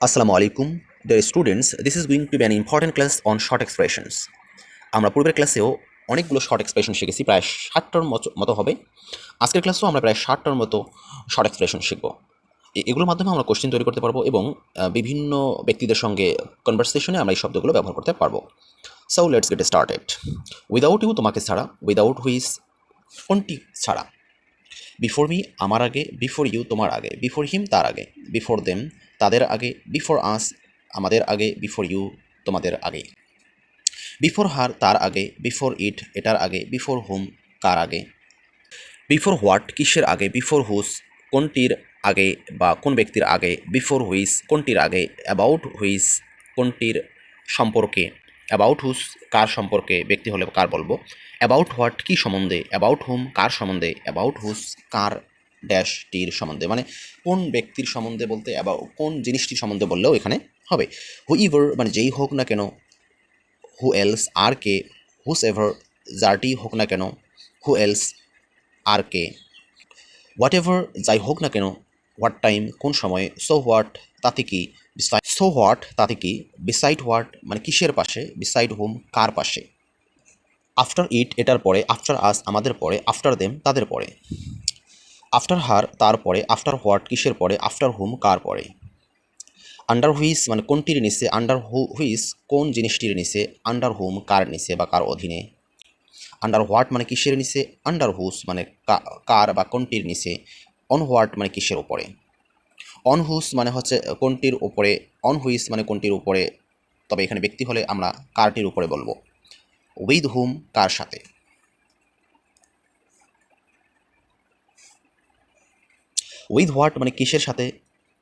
Assalamu alaikum, dear students. This is going to be an important class on short expressions. আমরা পূর্বের ক্লাসেও অনেকগুলো short expression শিখেছি, প্রায় 60টার মতো হবে। আজকের ক্লাসেও আমরা প্রায় 60টার মতো শর্ট এক্সপ্রেশন শিখব। এগুলোর মাধ্যমে আমরা কোশ্চেন তৈরি করতে পারবো এবং বিভিন্ন ব্যক্তিদের সঙ্গে কনভারসেশনে আমরা এই শব্দগুলো ব্যবহার করতে পারবো। So let's get started. Without you তোমাকে ছাড়া, উইদাউট হুইজ কোনটি ছাড়া, বিফোর মি আমার আগে, বিফোর ইউ তোমার আগে, বিফোর হিম তার আগে, বিফোর দেম তাদের আগে, বিফোর আস আমাদের আগে, বিফোর ইউ তোমাদের আগে, বিফোর হার তার আগে, বিফোর ইট এটার আগে, বিফোর হুম কার আগে, বিফোর হোয়াট কিসের আগে, বিফোর হুস কোনটির আগে বা কোন ব্যক্তির আগে, বিফোর হুইস কোনটির আগে, অ্যাবাউট হুইস কোনটির সম্পর্কে, অ্যাবাউট হুস কার সম্পর্কে, ব্যক্তি হলে কার বলবো, অ্যাবাউট হোয়াট কী সম্বন্ধে, অ্যাবাউট হুম কার সম্বন্ধে, অ্যাবাউট হুস কার ড্যাশটির সম্বন্ধে, মানে কোন ব্যক্তির সম্বন্ধে বলতে কোন জিনিসটির সম্বন্ধে বললেও এখানে হবে। হুইভার মানে যেই হোক না কেন, হু এলস আর কে, হুস এভার যারটি হোক না কেন, হু এলস আর কে, হোয়াট এভার যাই হোক না কেন, হোয়াট টাইম কোন সময়ে, সো হোয়াট তাতে কি, সো হোয়াট তাতে কি, বিসাইড হোয়াট মানে কিসের পাশে, বিসাইড হুম কার পাশে, আফটার ইট এটার পরে, আফটার আস আমাদের পরে, আফটার দেম তাদের পরে, আফটার হার তার পরে, আফটার হোয়াট কিসের পরে, আফটার হুম কার পরে, আন্ডার হুইস মানে কোনটির নিচে, আন্ডার হুইস কোন জিনিসটির নিচে, আন্ডার হুম কার নিচে বা কার অধীনে, আন্ডার হোয়াট মানে কিসের নিচে, আন্ডার হুস মানে কার বা কোনটির নিচে, অন হোয়াট মানে কিসের উপরে, অন হুস মানে হচ্ছে কোনটির উপরে, অন হুইস মানে কোনটির উপরে, তবে এখানে ব্যক্তি হলে আমরা কারটির উপরে বলবো, উইথ হুম কার সাথে, উইথ হোয়াট মানে কিসের সাথে,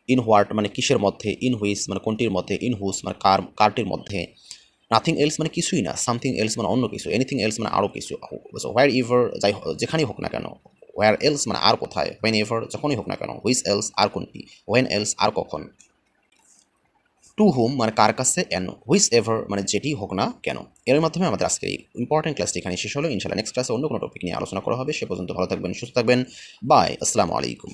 ইন হোয়াট মানে কিসের মধ্যে, ইন হুইস মানে কোনটির মধ্যে, ইন হুস মানে কারটির মধ্যে, নাথিং এলস মানে কিছুই না, সামথিং এলস মানে অন্য কিছু, এনিথিং এলস মানে আরও কিছু, হোয়ার এভার যাই যেখানেই হোক না কেন, হোয়ার এলস মানে আর কোথায়, হোয়েন এভার যখনই হোক না কেন, হুইস এলস আর কোনটি, হোয়েন এলস আর কখন, টু হুম মানে কার কাছে, অ্যান্ড হুইস এভার মানে যেটি হোক না কেন। এর মাধ্যমে আমাদের আজকে এই ইম্পর্টেন্ট ক্লাসটি এখানে শেষ হলো। ইনশাআল্লাহ নেক্সট ক্লাসে অন্য কোনো টপিক নিয়ে আলোচনা করা হবে। সে পর্যন্ত ভালো থাকবেন, সুস্থ থাকবেন। বাই, আসসালামু আলাইকুম।